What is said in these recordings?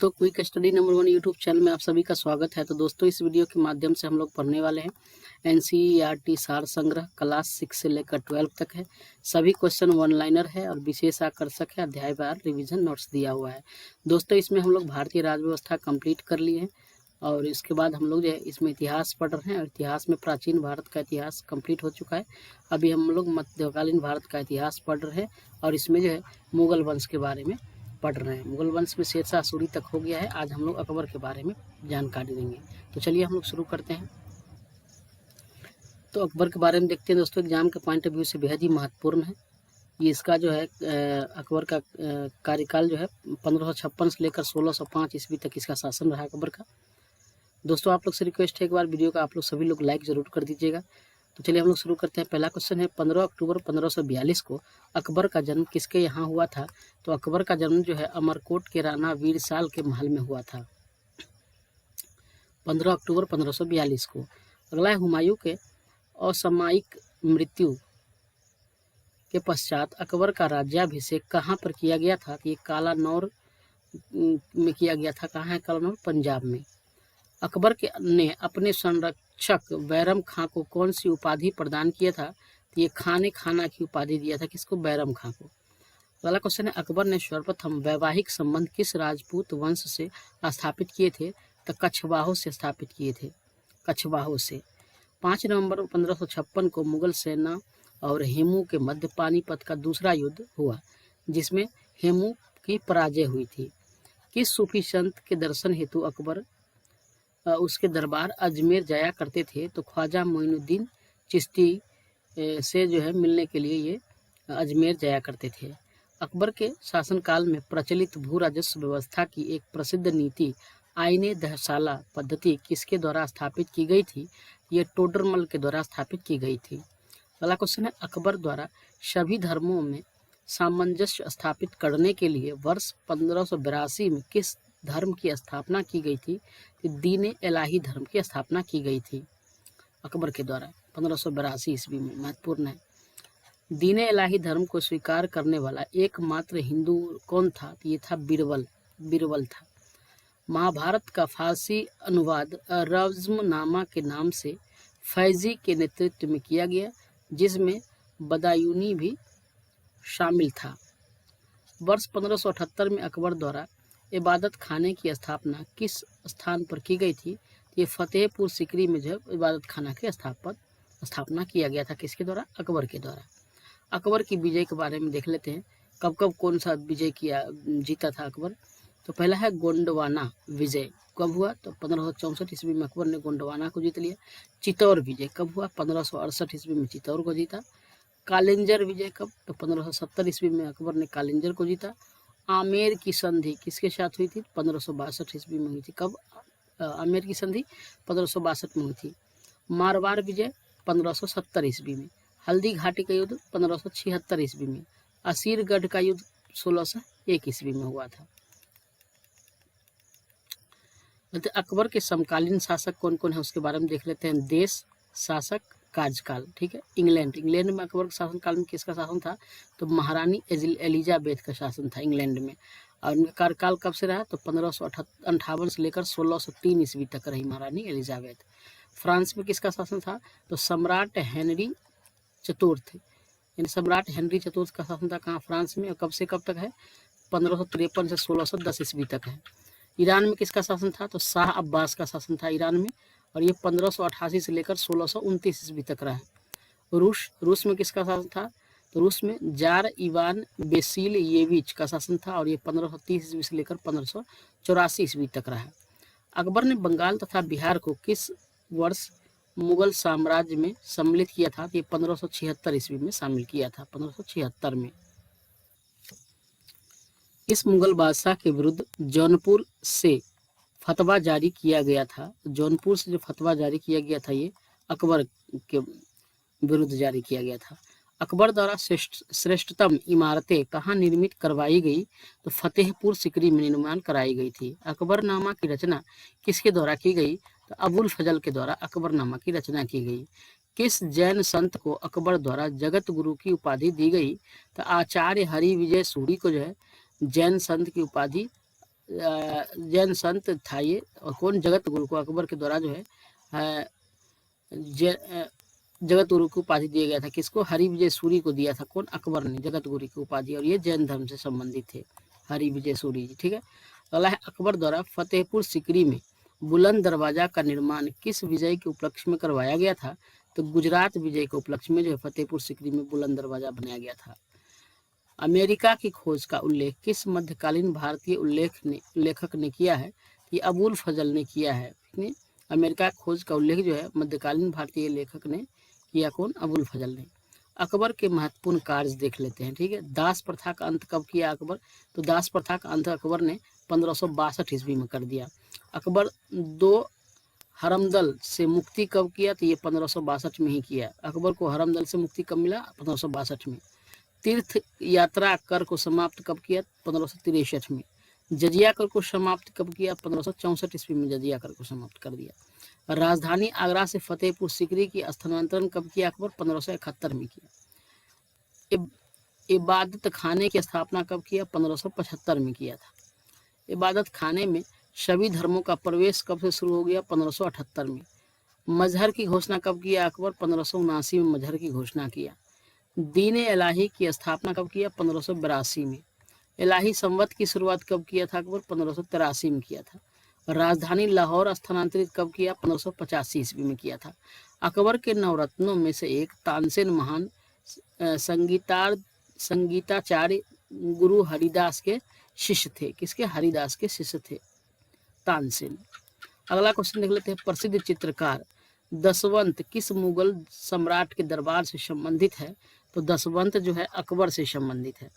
दोस्तों, quick study number 1 YouTube channel में आप सभी का स्वागत है। तो दोस्तों, इस वीडियो के माध्यम से हम लोग पढ़ने वाले हैं एनसीईआरटी सार संग्रह क्लास 6 से लेकर 12 तक है। सभी क्वेश्चन वन लाइनर है और विशेष आकर्षक है। अध्यायवार रिवीजन नोट्स दिया हुआ है। दोस्तों, इसमें हम लोग भारतीय राज्य व्यवस्था कंप्लीट कर लिए हैं और इसके बाद हम लोग जो है इसमें इतिहास पढ़ रहे हैं और इतिहास में प्राचीन भारत का इतिहास कंप्लीट हो चुका है। अभी हम लोग मध्यकालीन भारत का इतिहास पढ़ रहे हैं और इसमें जो है मुगल वंश के बारे में पढ़ रहे हैं। मुगल वंश में शेरशाह सूरी तक हो गया है। आज हम लोग अकबर के बारे में जानकारी देंगे। तो चलिए हम लोग शुरू करते हैं। तो अकबर के बारे में देखते हैं दोस्तों। एग्जाम के पॉइंट ऑफ व्यू से बेहद ही महत्वपूर्ण है। ये इसका जो है अकबर का कार्यकाल जो है 1556 से लेकर 1605 ईस्वी तक इसका शासन रहा अकबर का। दोस्तों, आप लोग से रिक्वेस्ट है एक बार वीडियो का आप लोग सभी लोग लाइक जरूर कर दीजिएगा। तो चलिए हम लोग शुरू करते हैं। पहला क्वेश्चन है 15 अक्टूबर 1542 को अकबर का जन्म किसके यहाँ हुआ था? तो अकबर का जन्म जो है अमरकोट के राणा वीरसाल के महल में हुआ था 15 अक्टूबर 1542 को। अगला है हुमायूं के असामयिक मृत्यु के पश्चात अकबर का राज्याभिषेक कहाँ पर किया गया था? तो ये कालानौर में किया गया था। कहाँ है कालानौर? पंजाब में। अकबर ने अपने संरक्षक बैरम खां को कौन सी उपाधि प्रदान किया था? तो ये खाने खाना की उपाधि दिया था। किसको? बैरम खां को। अगला क्वेश्चन है अकबर ने सर्वप्रथम वैवाहिक संबंध किस राजपूत वंश से स्थापित किए थे? तो कछवाहों से स्थापित किए थे। कछवाहों से। 5 नवंबर 1556 को मुगल सेना और हेमू के मध्य पानीपत का दूसरा युद्ध हुआ जिसमें हेमू की पराजय हुई थी। किस सूफी संत के दर्शन हेतु अकबर उसके दरबार अजमेर जाया करते थे? तो ख्वाजा मोइनुद्दीन चिश्ती से जो है मिलने के लिए ये अजमेर जाया करते थे। अकबर के शासनकाल में प्रचलित भू राजस्व व्यवस्था की एक प्रसिद्ध नीति आईने दहसाला पद्धति किसके द्वारा स्थापित की गई थी? ये टोडरमल के द्वारा स्थापित की गई थी। अगला क्वेश्चन है अकबर द्वारा सभी धर्मों में सामंजस्य स्थापित करने के लिए वर्ष 1582 में किस धर्म की स्थापना की गई थी? दीन इलाही धर्म की स्थापना की गई थी अकबर के द्वारा 1582 ईस्वी में। महत्वपूर्ण है। दीन इलाही धर्म को स्वीकार करने वाला एकमात्र हिंदू कौन था? ये था बीरबल था। महाभारत का फारसी अनुवाद रज़्मनामा के नाम से फैजी के नेतृत्व में किया गया जिसमें बदायूनी भी शामिल था। वर्ष 1578 में अकबर द्वारा इबादत खाने की स्थापना किस स्थान पर की गई थी? ये फतेहपुर सिकरी में जो इबादत खाना की स्थापना किया गया था। किसके द्वारा? अकबर के द्वारा। अकबर की विजय के बारे में देख लेते हैं। कब कब कौन सा विजय जीता था अकबर? तो पहला है गोंडवाना विजय। कब हुआ? तो 1564 ईस्वी में अकबर ने गोंडवाना को जीत लिया। चित्तौर विजय कब हुआ? 1568 ईस्वी में चित्तौर को जीता। कालिंजर विजय कब? तो 1570 ईस्वी में अकबर ने कालिंजर को जीता। आमेर की संधि किसके साथ हुई थी? 1562 ईस्वी में हुई थी। कब आमेर की संधि? 1562 में हुई थी। मारवाड़ विजय 1570 ईस्वी में। हल्दी घाटी का युद्ध 1576 ईस्वी में। असीरगढ़ का युद्ध 1601 ईस्वी में हुआ था। अकबर के समकालीन शासक कौन कौन है उसके बारे में देख लेते हैं। देश, शासक, कार्यकाल। ठीक है। इंग्लैंड में अकबर के शासनकाल में किसका शासन था? तो महारानी एलिजाबेथ का शासन था इंग्लैंड में। और उनका कार्यकाल कब से रहा? तो 1558 से लेकर 1603 ईस्वी तक रही महारानी एलिजाबेथ। फ्रांस में किसका शासन था? तो सम्राट हेनरी चतुर्थ। सम्राट हेनरी चतुर्थ का शासन था। कहाँ? फ्रांस में। और कब से कब तक है? 1553 से 1610 ईस्वी तक है। ईरान में किसका शासन था? तो शाह अब्बास का शासन था ईरान में और ये 1588 से लेकर 1629 ईस्वी तक रहा। रूस में किसका शासन था? तो रूस में जार इवान बेसिलिएविच का शासन था और ये 1530 ईस्वी से लेकर 1584 ईस्वी तक रहा। अकबर ने बंगाल तथा बिहार को किस वर्ष मुगल साम्राज्य में सम्मिलित किया था? तो ये 1576 ईस्वी में शामिल किया था। 1576 में। इस मुगल बादशाह के विरुद्ध जौनपुर से फतवा जारी किया गया था। जौनपुर से जो फतवा जारी किया गया था ये अकबर के विरुद्ध जारी किया गया था। अकबर द्वारा श्रेष्ठतम इमारतें कहाँ निर्मित करवाई गई? तो फतेहपुर सिकरी में निर्माण कराई गई थी। अकबरनामा की रचना किसके द्वारा की गई? तो अबुल फजल के द्वारा अकबरनामा की रचना की गई। किस जैन संत को अकबर द्वारा जगत गुरु की उपाधि दी गई? तो आचार्य हरि विजय सूरी को जो है जैन संत की उपाधि जैन संत था ये, और कौन, जगत गुरु को अकबर के द्वारा जो है जगत गुरु की उपाधि दिया गया था। किसको? हरि विजय सूरी को दिया था। कौन? अकबर ने जगत गुरु की उपाधि, और ये जैन धर्म से संबंधित थे, हरि विजय सूरी जी। ठीक है। अगला है, अकबर द्वारा फतेहपुर सीकरी में बुलंद दरवाजा का निर्माण किस विजय के उपलक्ष्य में करवाया गया था? तो गुजरात विजय के उपलक्ष्य में जो है फतेहपुर सीकरी में बुलंद दरवाजा बनाया गया था। अमेरिका की खोज का उल्लेख किस मध्यकालीन भारतीय लेखक ने किया है? ये अबुल फजल ने किया है। अमेरिका की खोज का उल्लेख जो है मध्यकालीन भारतीय लेखक ने किया। कौन? अबुल फजल ने। अकबर के महत्वपूर्ण कार्य देख लेते हैं। ठीक है। दास प्रथा का अंत कब किया अकबर? तो दास प्रथा का अंत अकबर ने 1562 ईस्वी में कर दिया। अकबर 2 हरमदल से मुक्ति कब किया? तो ये 1562 में ही किया। अकबर को हरमदल से मुक्ति कब मिला? 1562 में। तीर्थ यात्रा कर को समाप्त कब किया? 1563 में। जजिया कर को समाप्त कब किया? 1564 ईस्वी में जजिया कर को समाप्त कर दिया। राजधानी आगरा से फतेहपुर सीकरी की स्थानांतरण कब किया अकबर? 1571 में किया। इबादत खाने की स्थापना कब किया? 1575 में किया था। इबादत खाने में सभी धर्मों का प्रवेश कब से शुरू हो गया? 1578 में। मजहर की घोषणा कब किया अकबर? 1579 में मजहर की घोषणा किया। दीन इलाही की स्थापना कब किया? 1582 में। इलाही संवत की शुरुआत कब किया था अकबर? 1583 में किया था। राजधानी लाहौर स्थानांतरित कब किया? 1585 ईस्वी में किया था। अकबर के नवरत्नों में से एक तानसेन महान संगीताचार्य गुरु हरिदास के शिष्य थे। किसके? हरिदास के शिष्य थे तानसेन। अगला क्वेश्चन देख लेते हैं। प्रसिद्ध चित्रकार दसवंत किस मुगल सम्राट के दरबार से संबंधित है? तो दसवंत जो है अकबर से संबंधित है।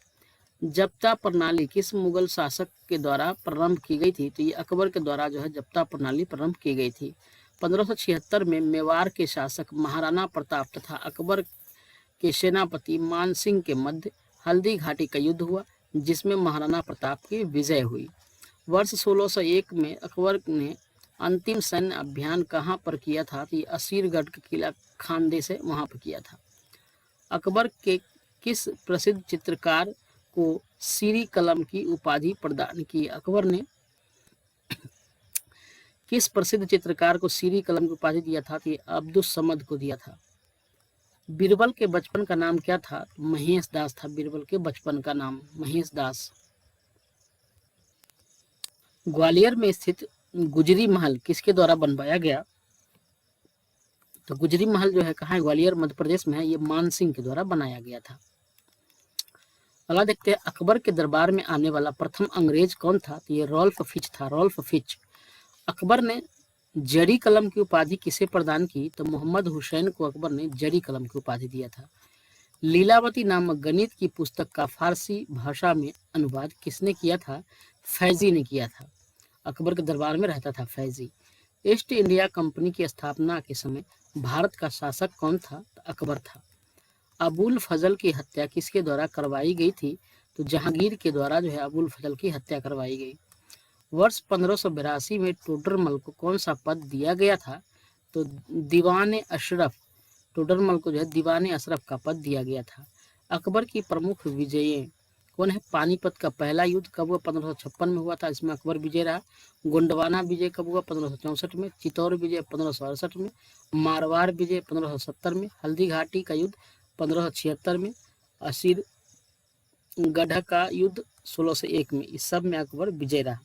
जब्ता प्रणाली किस मुगल शासक के द्वारा प्रारंभ की गई थी? तो ये अकबर के द्वारा जो है जब्ता प्रणाली प्रारंभ की गई थी। 1576 में मेवाड़ के शासक महाराणा प्रताप तथा अकबर के सेनापति मान सिंह के मध्य हल्दी घाटी का युद्ध हुआ, जिसमें महाराणा प्रताप की विजय हुई। वर्ष 1601 में अकबर ने अंतिम सैन्य अभियान कहाँ पर किया था? तो ये असीरगढ़ का किला खानदे से वहां पर किया था। अकबर के किस प्रसिद्ध चित्रकार को सीरी कलम की उपाधि प्रदान की? अकबर ने किस प्रसिद्ध चित्रकार को सीरी कलम की उपाधि दिया था? तो ये अब्दुस समद को दिया था। बीरबल के बचपन का नाम क्या था? महेश दास था बीरबल के बचपन का नाम, महेश दास। ग्वालियर में स्थित गुजरी महल किसके द्वारा बनवाया गया? तो गुजरी महल जो है कहाँ है? ग्वालियर मध्य प्रदेश में है। ये मान सिंह के द्वारा बनाया गया था। अगला देखते हैं। अकबर के दरबार में आने वाला प्रथम अंग्रेज कौन था? तो ये रॉल्फ फिच था, रॉल्फ फिच। अकबर ने जरी कलम की उपाधि किसे प्रदान की? तो मोहम्मद हुसैन को अकबर ने जरी कलम की उपाधि दिया था। लीलावती नामक गणित की पुस्तक का फारसी भाषा में अनुवाद किसने किया था? फैजी ने किया था। अकबर के दरबार में रहता था फैजी। ईस्ट इंडिया कंपनी की स्थापना के समय भारत का शासक कौन था? तो अकबर था। अबुल फजल की हत्या किसके द्वारा करवाई गई थी? तो जहांगीर के द्वारा जो है अबुल फजल की हत्या करवाई गई। वर्ष 1582 में टोडरमल को कौन सा पद दिया गया था? तो दीवान अशरफ। टोडरमल को जो है दीवान अशरफ का पद दिया गया था। अकबर की प्रमुख विजयें कौन है? पानीपत का पहला युद्ध कब हुआ? 1556 में हुआ था, इसमें अकबर विजय रहा। गोंडवाना विजय कब हुआ? 1564 में। चित्तौड़ विजय 1568 में। मारवाड़ विजय 1570 में। हल्दी घाटी का युद्ध 1576 में। असीर गढ़ का युद्ध 1601 में। इस सब में अकबर विजय रहा।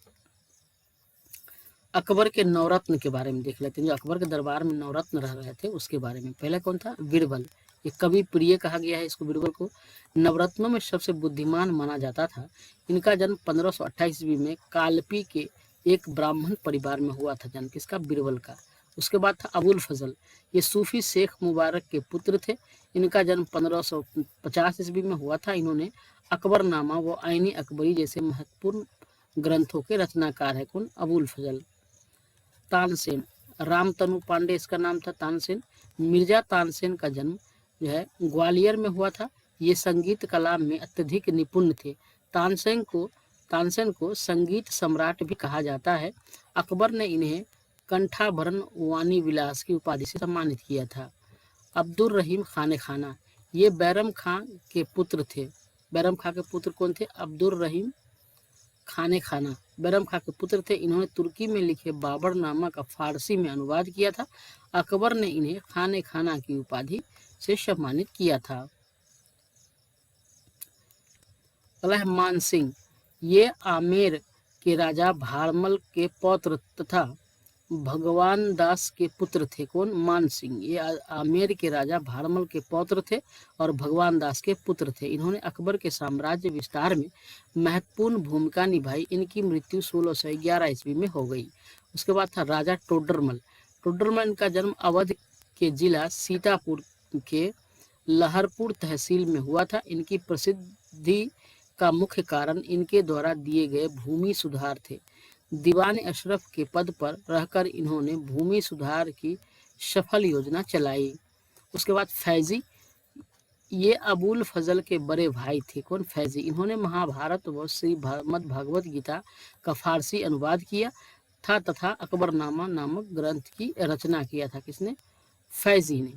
अकबर के नवरत्न के बारे में देख लेते हैं। जो अकबर के दरबार में नवरत्न रह रहे थे उसके बारे में। पहला कौन था? बीरबल। ये कवि प्रिय कहा गया है इसको, बीरबल को। नवरत्नों में सबसे बुद्धिमान माना जाता था। इनका जन्म 1528 ईस्वी में कालपी के एक ब्राह्मण परिवार में हुआ था। जन्म किसका? बीरबल का। उसके बाद था अबुल फजल। ये सूफी शेख मुबारक के पुत्र थे। इनका जन्म 1550 ईस्वी में हुआ था। इन्होंने अकबरनामा व आईनी अकबरी जैसे महत्वपूर्ण ग्रंथों के रचनाकार है। कौन? अबुल फजल। तानसेन, रामतनु पांडे इसका नाम था तानसेन। मिर्जा तानसेन का जन्म जो है ग्वालियर में हुआ था। ये संगीत कला में अत्यधिक निपुण थे। तानसेन को संगीत सम्राट भी कहा जाता है। अकबर ने इन्हें कंठाभरण वाणी विलास की उपाधि से सम्मानित किया था। अब्दुल रहीम खान खाना, ये बैरम खां के पुत्र थे। बैरम खां के पुत्र कौन थे? अब्दुल रहीम खाने खाना बैरम खां के पुत्र थे। इन्होंने तुर्की में लिखे बाबर नामा का फारसी में अनुवाद किया था। अकबर ने इन्हें खाने खाना की उपाधि से सम्मानित किया था। अगला है मान सिंह। ये आमेर के राजा भारमल के पौत्र तथा भगवान दास के पुत्र थे। कौन? मान सिंह। ये आमेर के राजा भारमल के पौत्र थे और भगवान दास के पुत्र थे। इन्होंने अकबर के साम्राज्य विस्तार में महत्वपूर्ण भूमिका निभाई। इनकी मृत्यु 1611 ईस्वी में हो गई। उसके बाद था राजा टोडरमल। टोडरमल का जन्म अवध के जिला सीतापुर के लहरपुर तहसील में हुआ था। इनकी प्रसिद्धि का मुख्य कारण इनके द्वारा दिए गए भूमि सुधार थे। दीवान अशरफ के पद पर रहकर इन्होंने भूमि सुधार की सफल योजना चलाई। उसके बाद फैजी। ये अबुल फजल के बड़े भाई थे। कौन? फैजी। इन्होंने महाभारत व श्रीमद् भगवत गीता का फारसी अनुवाद किया था तथा अकबरनामा नामक ग्रंथ की रचना किया था। किसने? फैजी ने।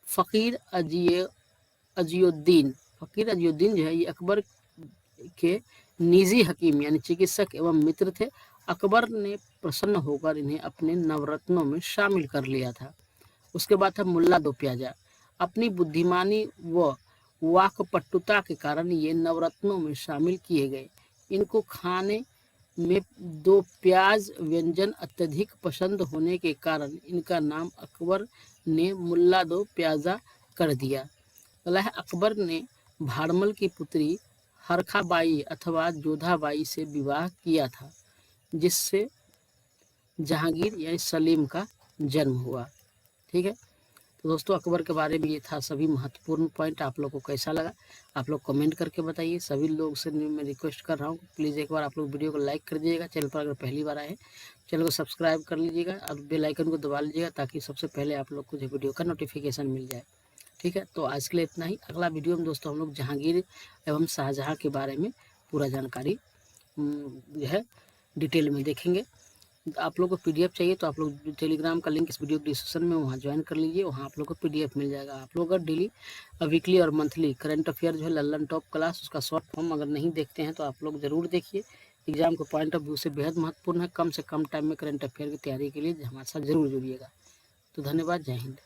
फकीर अजियुद्दीन। फकीर अजियुद्दीन जो है ये अकबर के निजी हकीम यानी चिकित्सक एवं मित्र थे। अकबर ने प्रसन्न होकर इन्हें अपने नवरत्नों में शामिल कर लिया था। उसके बाद था मुल्ला दो प्याजा। अपनी बुद्धिमानी व वाकपटुता के कारण ये नवरत्नों में शामिल किए गए। इनको खाने में दो प्याज व्यंजन अत्यधिक पसंद होने के कारण इनका नाम अकबर ने मुल्ला दो प्याजा कर दिया। अगला है अकबर ने भारमल की पुत्री हरखाबाई अथवा जोधाबाई से विवाह किया था, जिससे जहांगीर यानी सलीम का जन्म हुआ। ठीक है, तो दोस्तों अकबर के बारे में ये था सभी महत्वपूर्ण पॉइंट। आप लोग को कैसा लगा आप लोग कमेंट करके बताइए। सभी लोग से मैं रिक्वेस्ट कर रहा हूँ प्लीज़ एक बार आप लोग वीडियो को लाइक कर दीजिएगा। चैनल पर अगर पहली बार आए चैनल को सब्सक्राइब कर लीजिएगा और बेल आइकन को दबा लीजिएगा ताकि सबसे पहले आप लोग को जो वीडियो का नोटिफिकेशन मिल जाए। ठीक है, तो आज के लिए इतना ही। अगला वीडियो में दोस्तों हम लोग जहांगीर एवं शाहजहां के बारे में पूरा जानकारी जो है डिटेल में देखेंगे। आप लोग को पीडीएफ चाहिए तो आप लोग टेलीग्राम का लिंक इस वीडियो के डिस्क्रिप्शन में वहाँ ज्वाइन कर लीजिए। वहाँ आप लोग को पीडीएफ मिल जाएगा। आप लोग अगर डेली वीकली और मंथली करंट अफेयर जो है लल्लन टॉप क्लास उसका शॉर्ट फॉर्म अगर नहीं देखते हैं तो आप लोग ज़रूर देखिए। एग्जाम के पॉइंट ऑफ व्यू से बेहद महत्वपूर्ण है। कम से कम टाइम में करंट अफेयर की तैयारी के लिए हमारे साथ जरूर जुड़िएगा। तो धन्यवाद। जय हिंद।